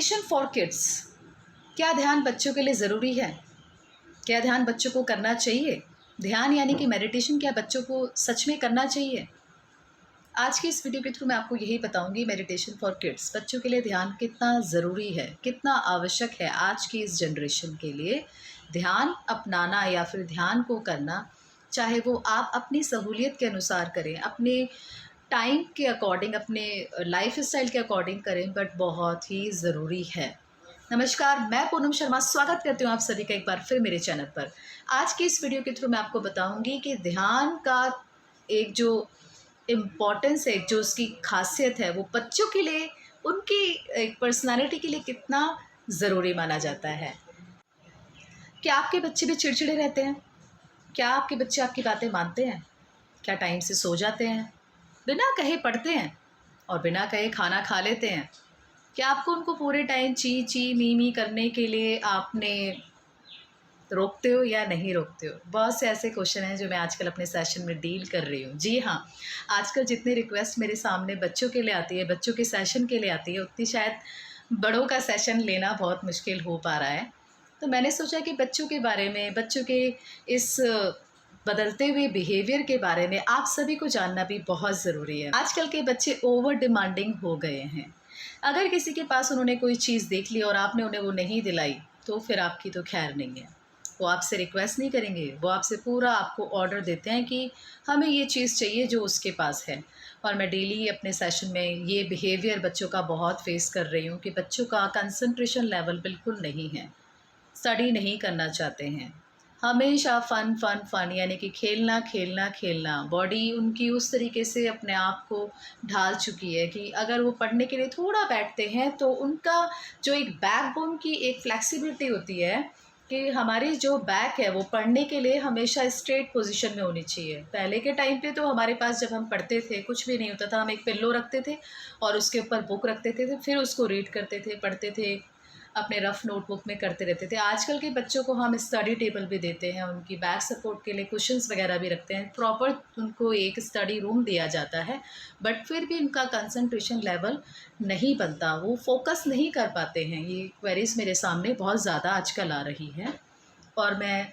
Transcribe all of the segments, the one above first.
Meditation for kids. क्या ध्यान बच्चों के लिए ज़रूरी है? क्या ध्यान बच्चों को करना चाहिए? ध्यान यानी कि मेडिटेशन क्या बच्चों को सच में करना चाहिए? आज की इस वीडियो के थ्रू मैं आपको यही बताऊंगी, मेडिटेशन फॉर किड्स, बच्चों के लिए ध्यान कितना ज़रूरी है, कितना आवश्यक है आज की इस जनरेशन के लिए। ध्यान अपनाना या फिर ध्यान को करना, चाहे वो आप अपनी सहूलियत के अनुसार करें, अपने टाइम के अकॉर्डिंग, अपने लाइफ स्टाइल के अकॉर्डिंग करें, बट बहुत ही ज़रूरी है। नमस्कार, मैं पूनम शर्मा स्वागत करती हूँ आप सभी का एक बार फिर मेरे चैनल पर। आज की इस वीडियो के थ्रू मैं आपको बताऊंगी कि ध्यान का एक जो इम्पॉर्टेंस है, जो उसकी खासियत है, वो बच्चों के लिए, उनकी एक पर्सनालिटी के लिए कितना ज़रूरी माना जाता है। क्या आपके बच्चे भी चिड़चिड़े रहते हैं? क्या आपके बच्चे आपकी बातें मानते हैं? क्या टाइम से सो जाते हैं? बिना कहे पढ़ते हैं और बिना कहे खाना खा लेते हैं? क्या आपको उनको पूरे टाइम ची ची मी मी करने के लिए आपने रोकते हो या नहीं रोकते हो? बहुत से ऐसे क्वेश्चन हैं जो मैं आजकल अपने सेशन में डील कर रही हूँ। जी हाँ, आजकल जितनी रिक्वेस्ट मेरे सामने बच्चों के लिए आती है, बच्चों के सेशन के लिए आती है, उतनी शायद बड़ों का सेशन लेना बहुत मुश्किल हो पा रहा है। तो मैंने सोचा कि बच्चों के बारे में, बच्चों के इस बदलते हुए बिहेवियर के बारे में आप सभी को जानना भी बहुत ज़रूरी है। आजकल के बच्चे ओवर डिमांडिंग हो गए हैं। अगर किसी के पास उन्होंने कोई चीज़ देख ली और आपने उन्हें वो नहीं दिलाई, तो फिर आपकी तो खैर नहीं है। वो आपसे रिक्वेस्ट नहीं करेंगे, वो आपसे पूरा आपको ऑर्डर देते हैं कि हमें ये चीज़ चाहिए जो उसके पास है। और मैं डेली अपने सेशन में ये बिहेवियर बच्चों का बहुत फेस कर रही हूँ कि बच्चों का कंसंट्रेशन लेवल बिल्कुल नहीं है, स्टडी नहीं करना चाहते हैं, हमेशा फ़न फ़न फ़न यानी कि खेलना खेलना खेलना। बॉडी उनकी उस तरीके से अपने आप को ढाल चुकी है कि अगर वो पढ़ने के लिए थोड़ा बैठते हैं तो उनका जो एक बैकबोन की एक फ्लेक्सिबिलिटी होती है कि हमारी जो बैक है वो पढ़ने के लिए हमेशा स्ट्रेट पोजीशन में होनी चाहिए। पहले के टाइम पे तो हमारे पास जब हम पढ़ते थे कुछ भी नहीं होता था, हम एक पिल्लो रखते थे और उसके ऊपर बुक रखते थे, फिर उसको रीड करते थे, पढ़ते थे, अपने रफ़ नोटबुक में करते रहते थे। आजकल के बच्चों को हम स्टडी टेबल भी देते हैं, उनकी बैक सपोर्ट के लिए कुशन्स वगैरह भी रखते हैं, प्रॉपर उनको एक स्टडी रूम दिया जाता है, बट फिर भी उनका कंसंट्रेशन लेवल नहीं बनता, वो फोकस नहीं कर पाते हैं। ये क्वेरीज़ मेरे सामने बहुत ज़्यादा आजकल आ रही हैं। और मैं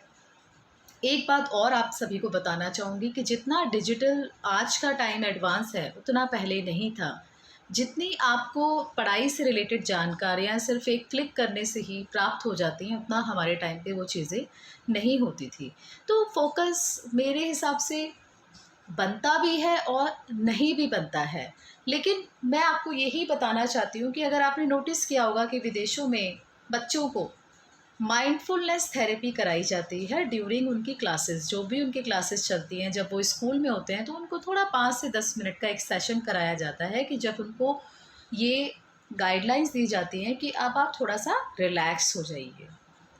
एक बात और आप सभी को बताना चाहूँगी कि जितना डिजिटल आज का टाइम एडवांस है, उतना पहले नहीं था। जितनी आपको पढ़ाई से रिलेटेड जानकारियाँ सिर्फ़ एक क्लिक करने से ही प्राप्त हो जाती हैं, उतना हमारे टाइम पे वो चीज़ें नहीं होती थी। तो फ़ोकस मेरे हिसाब से बनता भी है और नहीं भी बनता है। लेकिन मैं आपको यही बताना चाहती हूँ कि अगर आपने नोटिस किया होगा कि विदेशों में बच्चों को माइंडफुलनेस थेरेपी कराई जाती है ड्यूरिंग उनकी क्लासेस, जो भी उनकी क्लासेस चलती हैं, जब वो स्कूल में होते हैं तो उनको थोड़ा 5 से 10 मिनट का एक सेशन कराया जाता है कि जब उनको ये गाइडलाइंस दी जाती हैं कि अब आप थोड़ा सा रिलैक्स हो जाइए।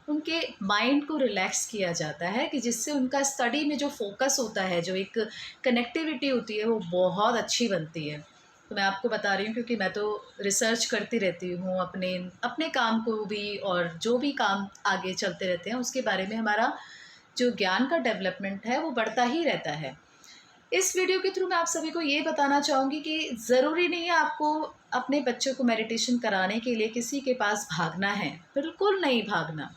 उनके माइंड को रिलैक्स किया जाता है कि जिससे उनका स्टडी में जो फोकस होता है, जो एक कनेक्टिविटी होती है, वो बहुत अच्छी बनती है। तो मैं आपको बता रही हूँ क्योंकि मैं तो रिसर्च करती रहती हूँ अपने अपने काम को भी, और जो भी काम आगे चलते रहते हैं उसके बारे में हमारा जो ज्ञान का डेवलपमेंट है वो बढ़ता ही रहता है। इस वीडियो के थ्रू मैं आप सभी को ये बताना चाहूँगी कि ज़रूरी नहीं है आपको अपने बच्चों को मेडिटेशन कराने के लिए किसी के पास भागना है, बिल्कुल नहीं भागना।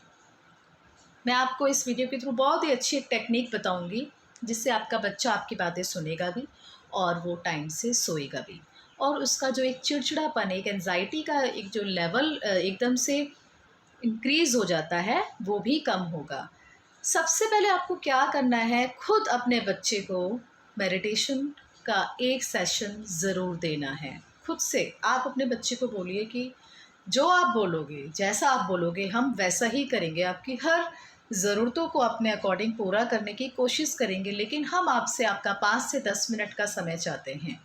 मैं आपको इस वीडियो के थ्रू बहुत ही अच्छी एक टेक्निक बताऊंगी जिससे आपका बच्चा आपकी बातें सुनेगा भी और वो टाइम से सोएगा भी, और उसका जो एक चिड़चिड़ापन, एक एंजाइटी का एक जो लेवल एकदम से इंक्रीज़ हो जाता है, वो भी कम होगा। सबसे पहले आपको क्या करना है, खुद अपने बच्चे को मेडिटेशन का एक सेशन ज़रूर देना है। खुद से आप अपने बच्चे को बोलिए कि जो आप बोलोगे, जैसा आप बोलोगे, हम वैसा ही करेंगे। आपकी हर ज़रूरतों को अपने अकॉर्डिंग पूरा करने की कोशिश करेंगे, लेकिन हम आपसे आपका 5 से 10 मिनट का समय चाहते हैं।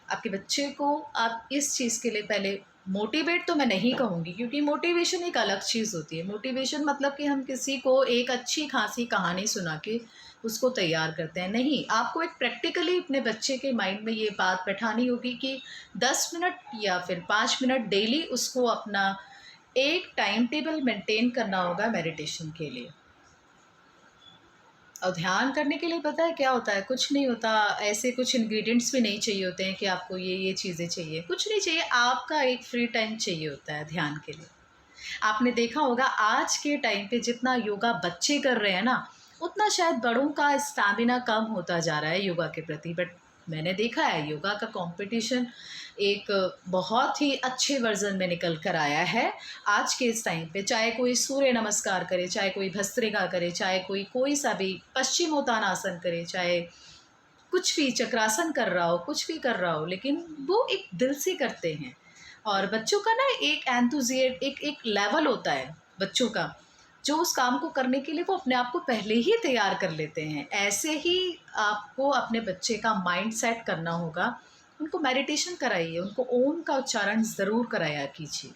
आपके बच्चे को आप इस चीज़ के लिए पहले मोटिवेट, तो मैं नहीं कहूँगी क्योंकि मोटिवेशन एक अलग चीज़ होती है। मोटिवेशन मतलब कि हम किसी को एक अच्छी खासी कहानी सुना के उसको तैयार करते हैं, नहीं। आपको एक प्रैक्टिकली अपने बच्चे के माइंड में ये बात बैठानी होगी कि 10 मिनट या फिर 5 मिनट डेली उसको अपना एक टाइम टेबल मेंटेन करना होगा मेडिटेशन के लिए। और ध्यान करने के लिए पता है क्या होता है? कुछ नहीं होता, ऐसे कुछ इंग्रेडिएंट्स भी नहीं चाहिए होते हैं कि आपको ये चीज़ें चाहिए, कुछ नहीं चाहिए, आपका एक फ्री टाइम चाहिए होता है ध्यान के लिए। आपने देखा होगा आज के टाइम पे जितना योगा बच्चे कर रहे हैं ना, उतना शायद बड़ों का स्टैमिना कम होता जा रहा है योगा के प्रति। बट मैंने देखा है योगा का कंपटीशन एक बहुत ही अच्छे वर्ज़न में निकल कर आया है आज के इस टाइम पे। चाहे कोई सूर्य नमस्कार करे, चाहे कोई भस्त्रिका करे, चाहे कोई कोई सा भी पश्चिमोत्तानासन करे, चाहे कुछ भी चक्रासन कर रहा हो, कुछ भी कर रहा हो, लेकिन वो एक दिल से करते हैं। और बच्चों का ना एक एंथुसियास्ट एक एक लेवल होता है बच्चों का, जो उस काम को करने के लिए वो अपने आप को पहले ही तैयार कर लेते हैं। ऐसे ही आपको अपने बच्चे का माइंड सेट करना होगा। उनको मेडिटेशन कराइए, उनको ओम का उच्चारण ज़रूर कराया कीजिए।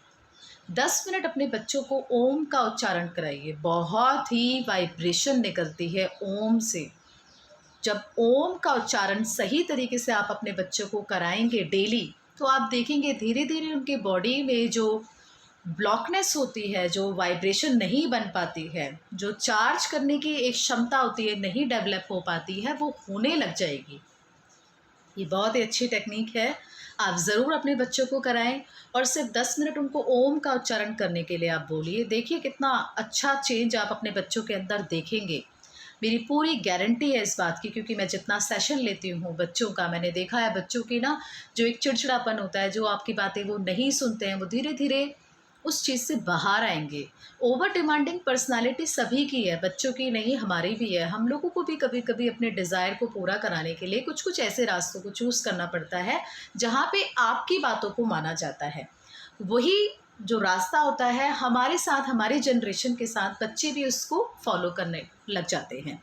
10 मिनट अपने बच्चों को ओम का उच्चारण कराइए। बहुत ही वाइब्रेशन निकलती है ओम से। जब ओम का उच्चारण सही तरीके से आप अपने बच्चों को कराएंगे डेली, तो आप देखेंगे धीरे धीरे उनके बॉडी में जो ब्लॉकनेस होती है, जो वाइब्रेशन नहीं बन पाती है, जो चार्ज करने की एक क्षमता होती है नहीं डेवलप हो पाती है, वो होने लग जाएगी। ये बहुत ही अच्छी टेक्निक है, आप ज़रूर अपने बच्चों को कराएं। और सिर्फ 10 मिनट उनको ओम का उच्चारण करने के लिए आप बोलिए। देखिए कितना अच्छा चेंज आप अपने बच्चों के अंदर देखेंगे। मेरी पूरी गारंटी है इस बात की, क्योंकि मैं जितना सेशन लेती हूँ बच्चों का, मैंने देखा है बच्चों की ना जो एक चिड़चिड़ापन होता है, जो आपकी बातें वो नहीं सुनते हैं, वो धीरे धीरे उस चीज़ से बाहर आएंगे। ओवर डिमांडिंग पर्सनालिटी सभी की है, बच्चों की नहीं, हमारी भी है। हम लोगों को भी कभी कभी अपने डिज़ायर को पूरा कराने के लिए कुछ कुछ ऐसे रास्तों को चूज़ करना पड़ता है जहाँ पे आपकी बातों को माना जाता है। वही जो रास्ता होता है हमारे साथ, हमारी जनरेशन के साथ बच्चे भी उसको फॉलो करने लग जाते हैं।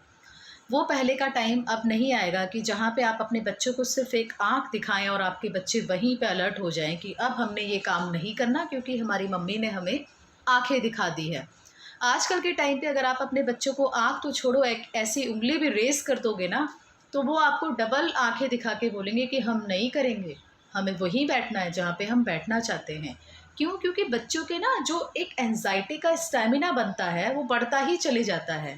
वो पहले का टाइम अब नहीं आएगा कि जहाँ पे आप अपने बच्चों को सिर्फ एक आँख दिखाएं और आपके बच्चे वहीं पे अलर्ट हो जाएं कि अब हमने ये काम नहीं करना क्योंकि हमारी मम्मी ने हमें आंखें दिखा दी है। आजकल के टाइम पे अगर आप अपने बच्चों को आँख तो छोड़ो, एक ऐसी उंगली भी रेस कर दोगे ना, तो वो आपको डबल आंखें दिखा के बोलेंगे कि हम नहीं करेंगे, हमें वहीं बैठना है जहाँ पे हम बैठना चाहते हैं। क्यों? क्योंकि बच्चों के ना जो एक एंजाइटी का स्टेमिना बनता है वो बढ़ता ही चले जाता है।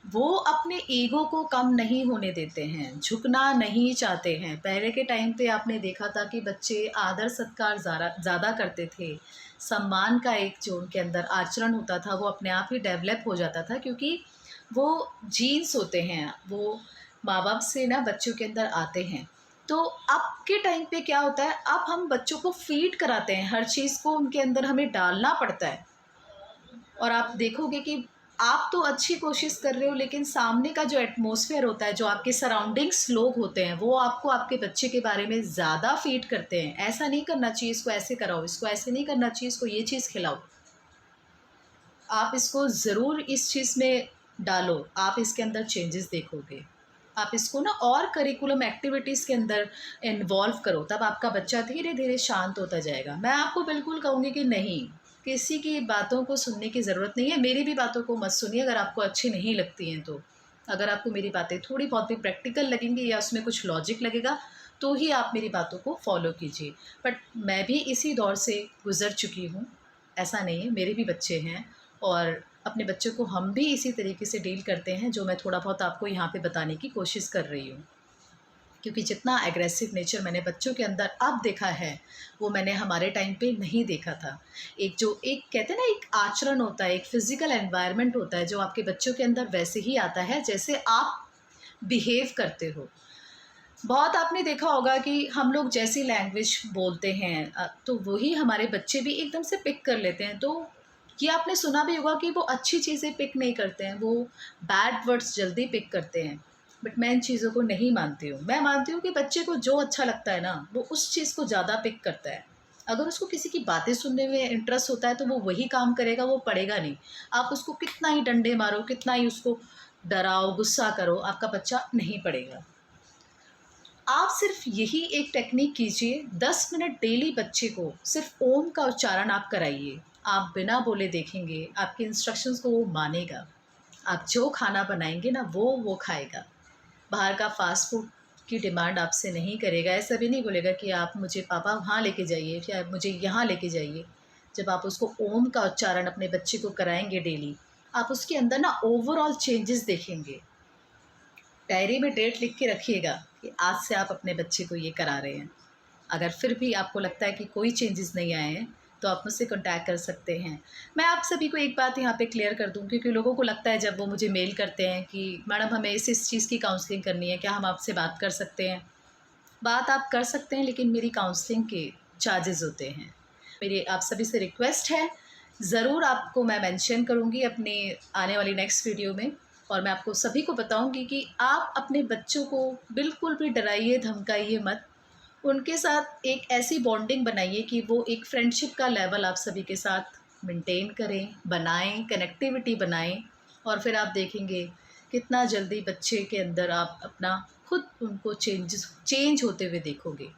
वो अपने ईगो को कम नहीं होने देते हैं, झुकना नहीं चाहते हैं। पहले के टाइम पे आपने देखा था कि बच्चे आदर सत्कार ज़्यादा करते थे। सम्मान का एक जो उनके अंदर आचरण होता था वो अपने आप ही डेवलप हो जाता था, क्योंकि वो जीन्स होते हैं, वो माँ बाप से ना बच्चों के अंदर आते हैं। तो अब के टाइम पे क्या होता है, अब हम बच्चों को फीड कराते हैं, हर चीज़ को उनके अंदर हमें डालना पड़ता है। और आप देखोगे कि आप तो अच्छी कोशिश कर रहे हो, लेकिन सामने का जो एटमॉस्फेयर होता है, जो आपके सराउंडिंग्स लोग होते हैं, वो आपको आपके बच्चे के बारे में ज़्यादा फीड करते हैं। ऐसा नहीं करना चाहिए, इसको ऐसे कराओ, इसको ऐसे नहीं करना चाहिए, इसको ये चीज़ खिलाओ। आप इसको ज़रूर इस चीज़ में डालो, आप इसके अंदर चेंजेस देखोगे। आप इसको ना और करिकुलम एक्टिविटीज़ के अंदर इन्वॉल्व करो, तब आपका बच्चा धीरे धीरे शांत होता जाएगा। मैं आपको बिल्कुल कहूँगी कि नहीं, किसी की बातों को सुनने की ज़रूरत नहीं है। मेरी भी बातों को मत सुनिए अगर आपको अच्छी नहीं लगती हैं तो। अगर आपको मेरी बातें थोड़ी बहुत भी प्रैक्टिकल लगेंगी या उसमें कुछ लॉजिक लगेगा, तो ही आप मेरी बातों को फॉलो कीजिए। बट मैं भी इसी दौर से गुज़र चुकी हूँ, ऐसा नहीं है, मेरे भी बच्चे हैं और अपने बच्चों को हम भी इसी तरीके से डील करते हैं, जो मैं थोड़ा बहुत आपको यहाँ पे बताने की कोशिश कर रही हूँ। क्योंकि जितना एग्रेसिव नेचर मैंने बच्चों के अंदर अब देखा है, वो मैंने हमारे टाइम पे नहीं देखा था। एक जो एक कहते हैं ना, एक आचरण होता है, एक फ़िज़िकल एनवायरनमेंट होता है जो आपके बच्चों के अंदर वैसे ही आता है जैसे आप बिहेव करते हो। बहुत आपने देखा होगा कि हम लोग जैसी लैंग्वेज बोलते हैं तो वही हमारे बच्चे भी एकदम से पिक कर लेते हैं। तो ये आपने सुना भी होगा कि वो अच्छी चीज़ें पिक नहीं करते हैं, वो बैड वर्ड्स जल्दी पिक करते हैं। बट मैं इन चीज़ों को नहीं मानती हूँ। मैं मानती हूँ कि बच्चे को जो अच्छा लगता है ना, वो उस चीज़ को ज़्यादा पिक करता है। अगर उसको किसी की बातें सुनने में इंटरेस्ट होता है तो वो वही काम करेगा, वो पढ़ेगा नहीं। आप उसको कितना ही डंडे मारो, कितना ही उसको डराओ, गुस्सा करो, आपका बच्चा नहीं पढ़ेगा। आप सिर्फ यही एक टेक्निक कीजिए, 10 मिनट डेली बच्चे को सिर्फ ओम का उच्चारण आप कराइए। आप बिना बोले देखेंगे, आपके इंस्ट्रक्शंस को वो मानेगा। आप जो खाना बनाएंगे ना, वो खाएगा। बाहर का फ़ास्ट फूड की डिमांड आपसे नहीं करेगा। ऐसा भी नहीं बोलेगा कि आप मुझे पापा वहाँ लेके जाइए या मुझे यहाँ लेके जाइए। जब आप उसको ओम का उच्चारण अपने बच्चे को कराएंगे डेली, आप उसके अंदर ना ओवरऑल चेंजेस देखेंगे। डायरी में डेट लिख के रखिएगा कि आज से आप अपने बच्चे को ये करा रहे हैं। अगर फिर भी आपको लगता है कि कोई चेंजेस नहीं आए हैं तो आप मुझसे कॉन्टैक्ट कर सकते हैं। मैं आप सभी को एक बात यहाँ पे क्लियर कर दूँ, क्योंकि लोगों को लगता है जब वो मुझे मेल करते हैं कि मैडम हमें इस चीज़ की काउंसलिंग करनी है, क्या हम आपसे बात कर सकते हैं? बात आप कर सकते हैं, लेकिन मेरी काउंसलिंग के चार्जेस होते हैं। मेरी आप सभी से रिक्वेस्ट है, ज़रूर आपको मैं मेंशन करूँगी अपने आने वाली नेक्स्ट वीडियो में, और मैं आपको सभी को बताऊँगी कि आप अपने बच्चों को बिल्कुल भी डराइए धमकाइए मत। उनके साथ एक ऐसी बॉन्डिंग बनाइए कि वो एक फ्रेंडशिप का लेवल आप सभी के साथ मेंटेन करें, बनाएं, कनेक्टिविटी बनाएं, और फिर आप देखेंगे कितना जल्दी बच्चे के अंदर आप अपना खुद उनको चेंज होते हुए देखोगे।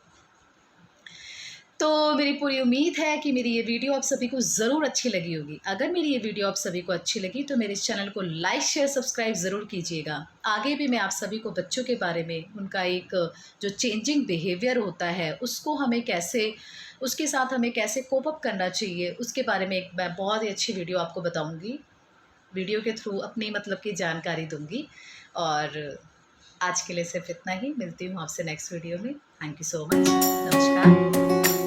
तो मेरी पूरी उम्मीद है कि मेरी ये वीडियो आप सभी को ज़रूर अच्छी लगी होगी। अगर मेरी ये वीडियो आप सभी को अच्छी लगी तो मेरे इस चैनल को लाइक शेयर सब्सक्राइब ज़रूर कीजिएगा। आगे भी मैं आप सभी को बच्चों के बारे में, उनका एक जो चेंजिंग बिहेवियर होता है उसको हमें कैसे, उसके साथ हमें कैसे कोप अप करना चाहिए, उसके बारे में एक मैं बहुत ही अच्छी वीडियो आपको बताऊँगी। वीडियो के थ्रू अपनी मतलब की जानकारी दूँगी। और आज के लिए सिर्फ इतना ही। मिलती हूँ आपसे नेक्स्ट वीडियो में। Thank you so much. नमस्कार।